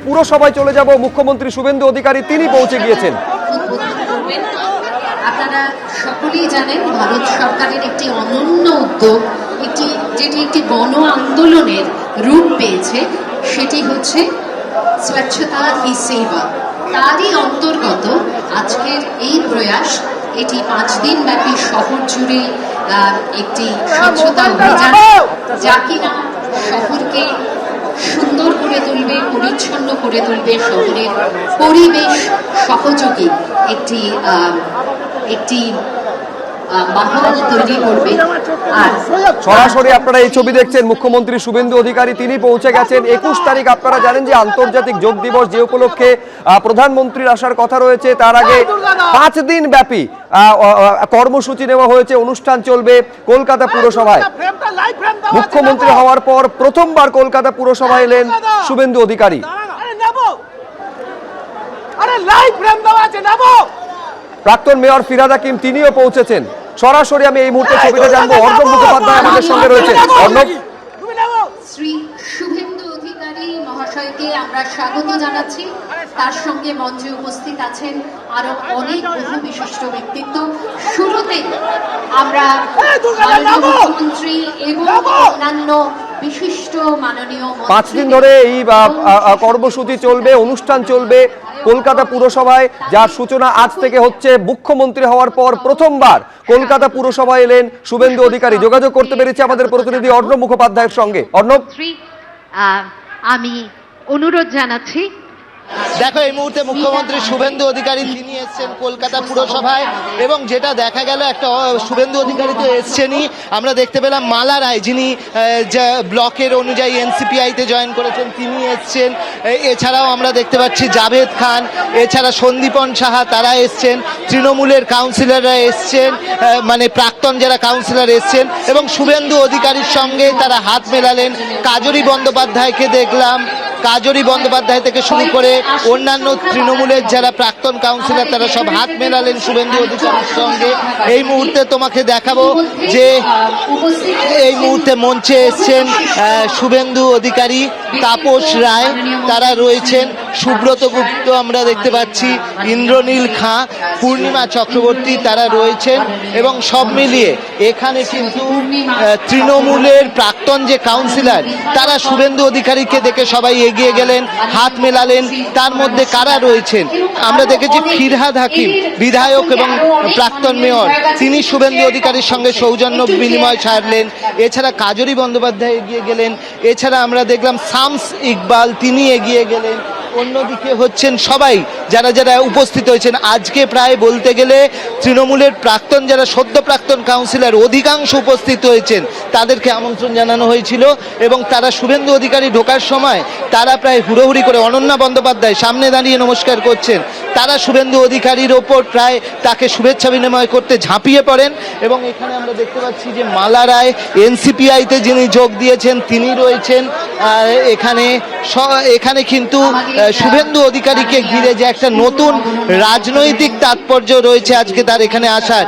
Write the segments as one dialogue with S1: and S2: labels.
S1: পুরসভায় চলে যাব। মুখ্যমন্ত্রী শুভেন্দু অধিকারী তিনি পৌঁছে গিয়েছেন।
S2: আপনারা সকলেই জানেন ভারত সরকারের একটি অনন্য উদ্যোগ, যেটি একটি গণ আন্দোলনের রূপ পেয়েছে, সেটি হচ্ছে স্বচ্ছতা হি সেবা। তারই অন্তর্গত আজকের এই প্রয়াস, এটি 5 দিন ব্যাপী শহর জুড়ে একটি স্বচ্ছতা অভিযান, যা কিনা শহরকে সুন্দর করে তুলবে, পরিচ্ছন্ন করে তুলবে, শহরের পরিবেশ সহযোগী একটি মাহল তৈরি করবে। আর
S1: সরাসরি আপনারা এই ছবি দেখছেন, মুখ্যমন্ত্রী শুভেন্দু অধিকারী তিনি পৌঁছে গেছেন। 21 তারিখ আপনারা জানেন যে আন্তর্জাতিক যোগ দিবস, যে উপলক্ষে প্রধানমন্ত্রীর আসার কথা রয়েছে। তার আগে 5 দিন ব্যাপী কর্মসূচি নেওয়া হয়েছে, অনুষ্ঠান চলবে কলকাতা পুরসভায়। মুখ্যমন্ত্রী হওয়ার পর প্রথমবার কলকাতা পুরসভায় এলেন শুভেন্দু অধিকারী। প্রাক্তন মেয়র ফিরহাদ হাকিম তিনিও পৌঁছেছেন। সরাসরি আমি এই মুহূর্তে ছবিটা জানবো। অর্ণব মুখোপাধ্যায় আমাদের সঙ্গে রয়েছে। অর্ণব,
S2: শ্রী শুভেন্দু অধিকারী মহাশয়কে আমরা স্বাগত জানাচ্ছি। তার সঙ্গে মঞ্চে উপস্থিত আছেন আরো অনেক বহু বিশিষ্ট ব্যক্তিত্ব। শুরুতেই আমরা মুখ্যমন্ত্রী এবং অন্যান্য বিশিষ্ট মাননীয়
S1: 5 দিন ধরে এই কর্মসূচি চলবে, অনুষ্ঠান চলবে কলকাতা পুরসভায়, যার সূচনা আজ থেকে হচ্ছে। মুখ্যমন্ত্রী হওয়ার পর প্রথমবার কলকাতা পুরসভায় এলেন শুভেন্দু অধিকারী। যোগাযোগ করতে পেরেছে আমাদের প্রতিনিধি অর্ণব মুখোপাধ্যায়ের সঙ্গে। অর্ণব,
S3: আমি অনুরোধ জানাচ্ছি,
S4: দেখো এই মুহূর্তে মুখ্যমন্ত্রী শুভেন্দু অধিকারী তিনি এসছেন কলকাতা পুরসভায়, এবং যেটা দেখা গেল একটা শুভেন্দু অধিকারী তো এসছেনই, আমরা দেখতে পেলাম মালা রায় যিনি ব্লকের অনুযায়ী এনসিপিআইতে জয়েন করেছেন তিনি এসছেন। এছাড়াও আমরা দেখতে পাচ্ছি জাভেদ খান, এছাড়া সন্দীপন সাহা তারা এসছেন, তৃণমূলের কাউন্সিলররা এসছেন, মানে প্রাক্তন যারা কাউন্সিলর এসছেন, এবং শুভেন্দু অধিকারীর সঙ্গে তারা হাত মেলালেন। কাজরি বন্দ্যোপাধ্যায়কে দেখলাম, কাজরি বন্দ্যোপাধ্যায় থেকে শুরু করে অন্যান্য তৃণমূলের যারা প্রাক্তন কাউন্সিলর তারা সব হাত মেলালেন শুভেন্দু অধিকারীর সঙ্গে। এই মুহূর্তে তোমাকে দেখাবো যে এই মুহূর্তে মঞ্চে এসছেন শুভেন্দু অধিকারী, তাপস রায় তারা রয়েছেন, সুব্রত গুপ্ত আমরা দেখতে পাচ্ছি, ইন্দ্রনীল খাঁ, পূর্ণিমা চক্রবর্তী তারা রয়েছেন। এবং সব মিলিয়ে এখানে কিন্তু তৃণমূলের প্রাক্তন যে কাউন্সিলর তারা শুভেন্দু অধিকারীকে দেখে সবাই এগিয়ে গেলেন, হাত মেলালেন। তার মধ্যে কারা রয়েছেন আমরা দেখেছি, ফিরহাদ হাকিম বিধায়ক এবং প্রাক্তন মেয়র, তিনি শুভেন্দু অধিকারীর সঙ্গে সৌজন্য বিনিময় ছাড়লেন। এছাড়া কাজরি বন্দ্যোপাধ্যায় এগিয়ে গেলেন, এছাড়া আমরা দেখলাম শামস ইকবাল তিনি এগিয়ে গেলেন। অন্যদিকে হচ্ছেন সবাই যারা যারা উপস্থিত হয়েছেন। আজকে প্রায় বলতে গেলে তৃণমূলের প্রাক্তন যারা সদ্য প্রাক্তন কাউন্সিলর অধিকাংশ উপস্থিত হয়েছেন, তাদেরকে আমন্ত্রণ জানানো হয়েছিল, এবং তারা শুভেন্দু অধিকারী ঢোকার সময় তারা প্রায় হুড়োহুড়ি করে, অনন্যা বন্দ্যোপাধ্যায় সামনে দাঁড়িয়ে নমস্কার করছেন, তারা শুভেন্দু অধিকারীর ওপর প্রায় তাকে শুভেচ্ছা বিনিময় করতে ঝাঁপিয়ে পড়েন। এবং এখানে আমরা দেখতে পাচ্ছি যে মালা রায় এনসিপিআইতে যিনি যোগ দিয়েছেন তিনি রয়েছেন এখানে কিন্তু শুভেন্দু অধিকারীকে ঘিরে যে একটা নতুন রাজনৈতিক তাৎপর্য রয়েছে আজকে তার এখানে আসার,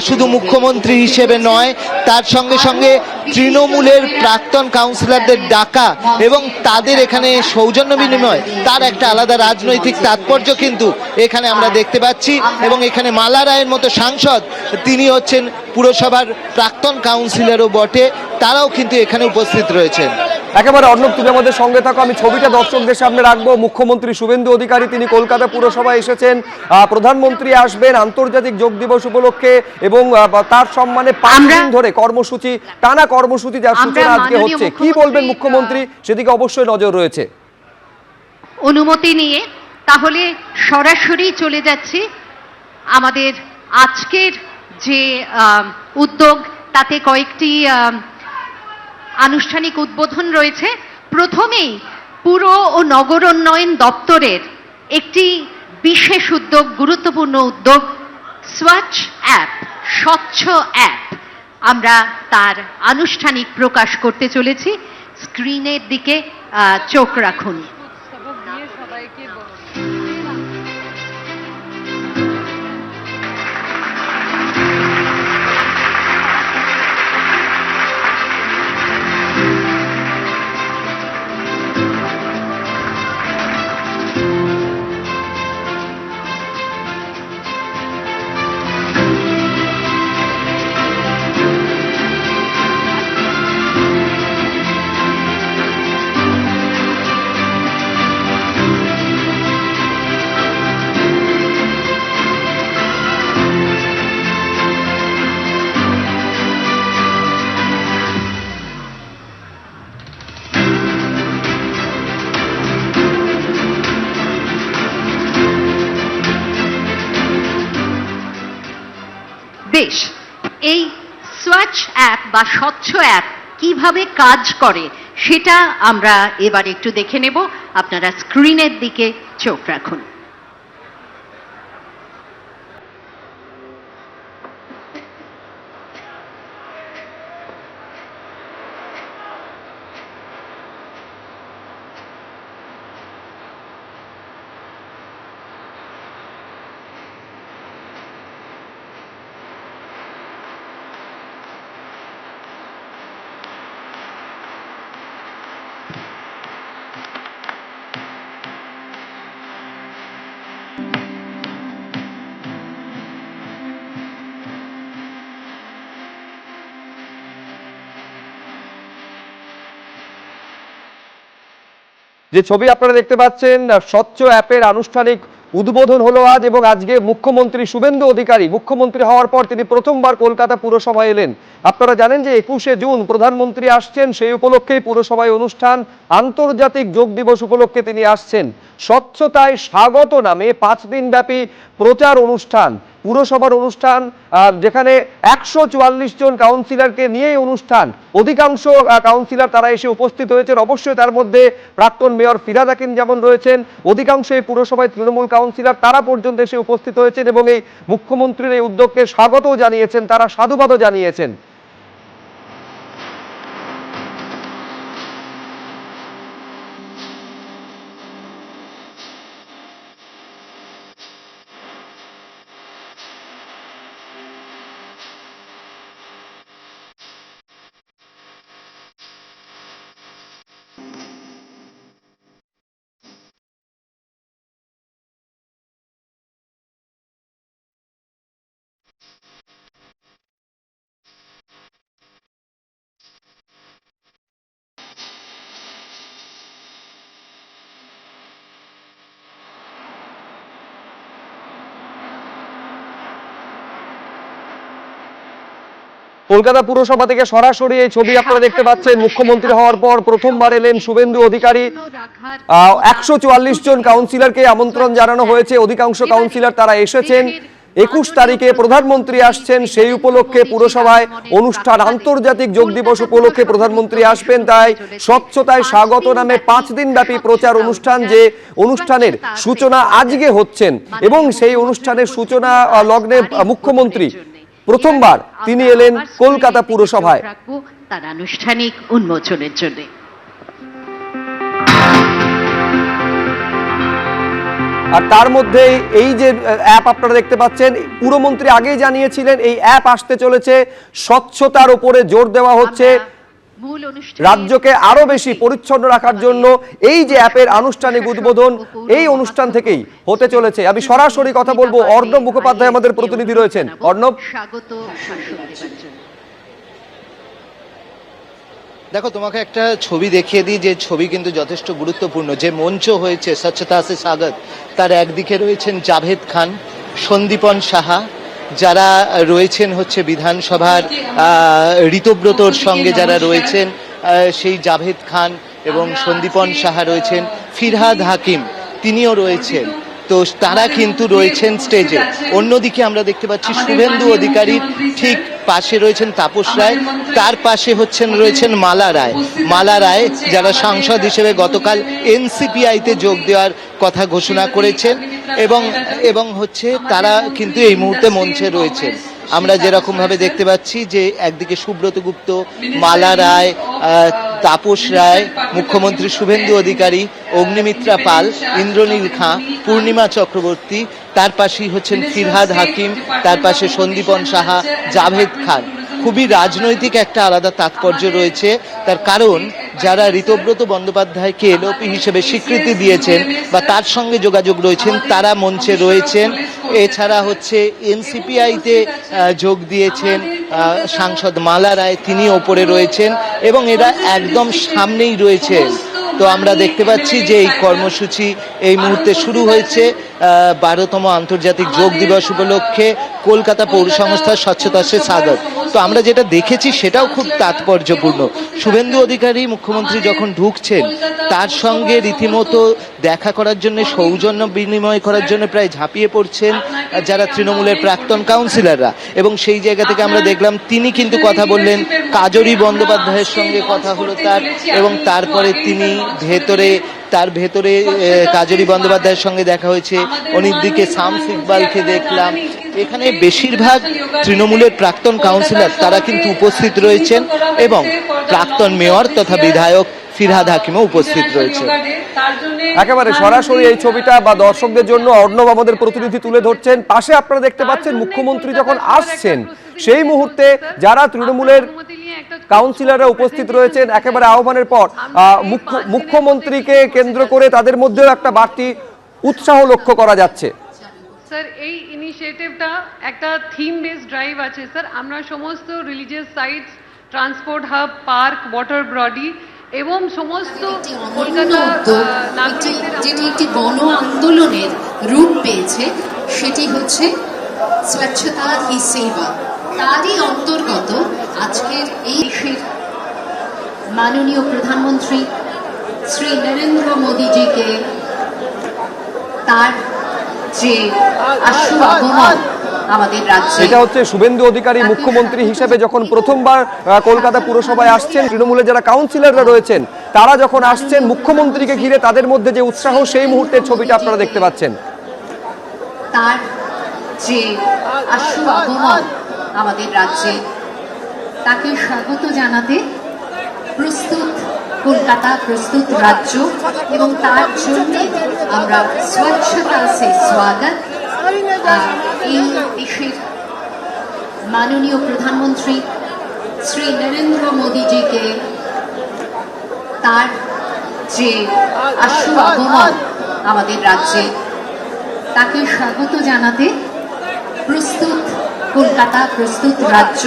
S4: শুধু মুখ্যমন্ত্রী হিসেবে নয়, তার সঙ্গে সঙ্গে তৃণমূলের প্রাক্তন কাউন্সিলরদের ডাকা এবং তাদের এখানে সৌজন্য বিনিময়, তার একটা আলাদা রাজনৈতিক তাৎপর্য কিন্তু এখানে আমরা দেখতে পাচ্ছি। এবং এখানে মালা রায়ের মতো সাংসদ, তিনি হচ্ছেন পুরসভার প্রাক্তন কাউন্সিলরও বটে, তারাও কিন্তু এখানে উপস্থিত রয়েছেন।
S1: একেবারে অর্ণব, তুমি আমাদের সঙ্গে থাকো, আমি ছবিটা দর্শকদের সামনে রাখবো। মুখ্যমন্ত্রী শুভেন্দু অধিকারী তিনি কলকাতা পুরসভায় এসেছেন, প্রধানমন্ত্রী আসবেন আন্তর্জাতিক যোগ দিবস উপলক্ষে, এবং তার সম্মানে 5 দিন ধরে কর্মসূচি, টানা কর্মসূচি যার সূচনা আজকে হচ্ছে। কি বলবেন মুখ্যমন্ত্রী, সেদিকে অবশ্যই নজর রয়েছে।
S3: অনুমতি নিয়ে তাহলে সরাসরি চলে যাচ্ছি আমাদের আজকের যে উদ্যোগ, তাতে কয়েকটি আনুষ্ঠানিক উদ্বোধন রয়েছে। প্রথমেই পুর ও নগর উন্নয়ন দপ্তরের একটি বিশেষ উদ্যোগ, গুরুত্বপূর্ণ উদ্যোগ, স্বচ্ছ অ্যাপ, স্বচ্ছ অ্যাপ, আমরা তার আনুষ্ঠানিক প্রকাশ করতে চলেছি। স্ক্রিনের দিকে চোখ রাখুন। বেশ, এই স্বচ্ছ অ্যাপ বা স্বচ্ছ অ্যাপ কিভাবে কাজ করে সেটা আমরা এবার একটু দেখে নেব। আপনারা স্ক্রিনের দিকে চোখ রাখুন।
S1: যে ছবি আপনারা দেখতে পাচ্ছেন, স্বচ্ছ অ্যাপের আনুষ্ঠানিক উদ্বোধন হলো আজ, এবং আজকে মুখ্যমন্ত্রী শুভেন্দু অধিকারী মুখ্যমন্ত্রী হওয়ার পর তিনি প্রথমবার কলকাতা পুরসভায় এলেন। আপনারা জানেন যে 21শে জুন প্রধানমন্ত্রী আসছেন, সেই উপলক্ষেই পুরসভায় অনুষ্ঠান, আন্তর্জাতিক যোগ দিবস উপলক্ষে তিনি আসছেন। স্বচ্ছতায় স্বাগত নামে 5 দিন ব্যাপী প্রচার অনুষ্ঠান, পুরসভার অনুষ্ঠান, যেখানে 144 জন কাউন্সিলরকে নিয়ে অনুষ্ঠান। অধিকাংশ কাউন্সিলর তারা এসে উপস্থিত হয়েছেন, অবশ্যই তার মধ্যে প্রাক্তন মেয়র ফিরহাদ হাকিম যেমন রয়েছেন, অধিকাংশ এই পুরসভায় তৃণমূল কাউন্সিলর তারা পর্যন্ত এসে উপস্থিত হয়েছেন এবং এই মুখ্যমন্ত্রীর এই উদ্যোগকে স্বাগতও জানিয়েছেন, তারা সাধুবাদও জানিয়েছেন। কলকাতা পুরসভা থেকে সরাসরি এই ছবি আপনারা দেখতে পাচ্ছেন। মুখ্যমন্ত্রী হওয়ার পর প্রথমবার এলেন শুভেন্দু অধিকারী। 144 জন কাউন্সিলরকে আমন্ত্রণ জানানো হয়েছে, অধিকাংশ কাউন্সিলর তারা এসেছেন। 21 তারিখে প্রধানমন্ত্রী আসছেন, সেই উপলক্ষে পুরসভায় অনুষ্ঠান, আন্তর্জাতিক যোগ দিবস উপলক্ষে প্রধানমন্ত্রী আসবেন। তাই স্বচ্ছতায় স্বাগত নামে 5 দিন ব্যাপী প্রচার অনুষ্ঠান, যে অনুষ্ঠানের সূচনা আজকে হচ্ছেন, এবং সেই অনুষ্ঠানের সূচনা লগ্নে মুখ্যমন্ত্রী প্রথমবার তিনি এলেন কলকাতা পুরসভায়
S3: তার আনুষ্ঠানিক উন্মোচনের জন্য।
S1: আর তার মধ্যে এই যে অ্যাপ আপনারা দেখতে পাচ্ছেন, পুরমন্ত্রী আগেই জানিয়েছিলেন এই অ্যাপ আসতে চলেছে। স্বচ্ছতার উপরে জোর দেওয়া হচ্ছে, রাজ্যকে আরো বেশি পরিচ্ছন্ন রাখার জন্য এই যে অ্যাপের আনুষ্ঠানিক উদ্বোধন এই অনুষ্ঠান থেকেই হতে চলেছে। আমি সরাসরি কথা বলবো, অর্ণব মুখোপাধ্যায় আমাদের প্রতিনিধি রয়েছেন। অর্ণব,
S4: দেখো, তোমাকে একটা ছবি দেখিয়ে দিই, যে ছবি কিন্তু যথেষ্ট গুরুত্বপূর্ণ। যে মঞ্চ হয়েছে স্বচ্ছতা সে স্বাগত, তার একদিকে রয়েছেন জাভেদ খান, সন্দীপন সাহা, যারা রয়েছেন হচ্ছে বিধানসভার ঋতব্রতর সঙ্গে যারা রয়েছেন, সেই জাভেদ খান এবং সন্দীপন সাহা রয়েছেন, ফিরহাদ হাকিম তিনিও রয়েছেন। তো তারা কিন্তু রয়েছেন স্টেজে। অন্যদিকে আমরা দেখতে পাচ্ছি শুভেন্দু অধিকারীর ঠিক পাশে রয়েছেন তাপস রায়, তার পাশে রয়েছেন মালা রায়। মালা রায় যারা সাংসদ হিসেবে গতকাল এনসিপিআইতে যোগ দেওয়ার কথা ঘোষণা করেছেন, এবং তারা কিন্তু এই মুহূর্তে মঞ্চে রয়েছেন। আমরা যেরকম ভাবে দেখতে পাচ্ছি যে একদিকে সুব্রত গুপ্ত, মালা রায়, তাপস রায়, মুখ্যমন্ত্রী শুভেন্দু অধিকারী, অগ্নিমিত্রা পাল, ইন্দ্রনীল খাঁ, পূর্ণিমা চক্রবর্তী, তার পাশেই হচ্ছেন ফিরহাদ হাকিম, তার পাশে সন্দীপন সাহা, জাভেদ খান। খুবই রাজনৈতিক একটা আলাদা তাৎপর্য রয়েছে, তার কারণ যারা ঋতব্রত বন্দ্যোপাধ্যায়কে এলওপি হিসেবে স্বীকৃতি দিয়েছেন বা তার সঙ্গে যোগাযোগ রয়েছেন, তারা মঞ্চে রয়েছেন। এছাড়া এনসিপিআইতে যোগ দিয়েছেন সাংসদ মালা রায়, তিনি ওপরে রয়েছেন, এবং এরা একদম সামনেই রয়েছেন। তো আমরা দেখতে পাচ্ছি যে এই কর্মসূচি এই মুহূর্তে শুরু হয়েছে 12তম আন্তর্জাতিক যোগ দিবস উপলক্ষে কলকাতা পৌর সংস্থার স্বচ্ছতা সে স্বাগত। তো আমরা যেটা দেখেছি সেটাও খুব তাৎপর্যপূর্ণ। শুভেন্দু অধিকারী মুখ্যমন্ত্রী যখন ঢুকছেন তার সঙ্গে রীতিমতো দেখা করার জন্য, সৌজন্য বিনিময় করার জন্য প্রায় ঝাঁপিয়ে পড়ছেন যারা তৃণমূলের প্রাক্তন কাউন্সিলররা, এবং সেই জায়গা থেকে আমরা দেখলাম তিনি কিন্তু কথা বললেন, কাজরি বন্দ্যোপাধ্যায়ের সঙ্গে কথা হলো তার, এবং তারপরে তিনি তার ভেতরে কাজরি বন্দ্যোপাধ্যায়ের সঙ্গে দেখা হয়েছে। অন্যদিকে শামস ইকবালকে দেখলাম। এখানে বেশিরভাগ তৃণমূলের প্রাক্তন কাউন্সিলর তারা কিন্তু উপস্থিত রয়েছেন, এবং প্রাক্তন মেয়র তথা বিধায়ক ফিরহাদ হাকিমও উপস্থিত রয়েছে।
S1: একেবারে সরাসরি এই ছবিটা বা দর্শকদের জন্য অর্ণব আমাদের প্রতিনিধি তুলে ধরছেন। পাশে আপনারা দেখতে পাচ্ছেন মুখ্যমন্ত্রী যখন আসছেন সেই মুহূর্তে যারা তৃণমূলের কাউন্সিলররা উপস্থিত রয়েছেন, একেবারে আহ্বানের পর মুখ্যমন্ত্রীকে কেন্দ্র করে তাদের মধ্যেও একটা বাড়তি উৎসাহ লক্ষ্য করা যাচ্ছে।
S5: স্যার, এই ইনিশিয়েটিভটা একটা থিম বেসড ড্রাইভ আছে স্যার। আমরা সমস্ত religious sites, transport hub, park, water body এবং সমস্ত কলকাতা
S2: যেটি একটি গণ আন্দোলনের রূপ পেয়েছে সেটি হচ্ছে স্বচ্ছতা হি সেবা। তারই অন্তর্গত আজকের এই দেশের মাননীয় প্রধানমন্ত্রী শ্রী নরেন্দ্র মোদীজিকে তার যে আশু আগমন আমাদের রাজ্যে,
S1: এটা হচ্ছে শুভেন্দু অধিকারী মুখ্যমন্ত্রী হিসেবে যখন প্রথমবার কলকাতা পুরসভায় আসছেন, তৃণমূলের যারা কাউন্সিলররা রয়েছেন তারা যখন আসছেন মুখ্যমন্ত্রীকে ঘিরে তাদের মধ্যে যে উৎসাহ, সেই মুহূর্তের ছবিটা আপনারা দেখতে পাচ্ছেন।
S2: তার যে আশু আগমন আমাদের রাজ্যে, তাকে স্বাগত জানাতে প্রস্তুত কলকাতা, প্রস্তুত রাজ্য, এবং তার জন্য আমরা স্বচ্ছতা সে স্বাগত এই দেশের মাননীয় প্রধানমন্ত্রী শ্রী নরেন্দ্র মোদীজিকে তার যে আশু আগমন আমাদের রাজ্যে, তাকে স্বাগত জানাতে প্রস্তুত কলকাতা, প্রস্তুত রাজ্য,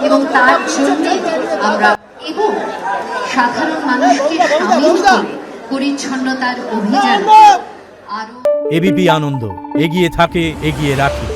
S2: এবং তার জন্য আমরা এবং সাধারণ মানুষকে সামিল করে পরিচ্ছন্নতার অভিযান আরো।
S6: এবিপি আনন্দ, এগিয়ে থাকে, এগিয়ে রাখে।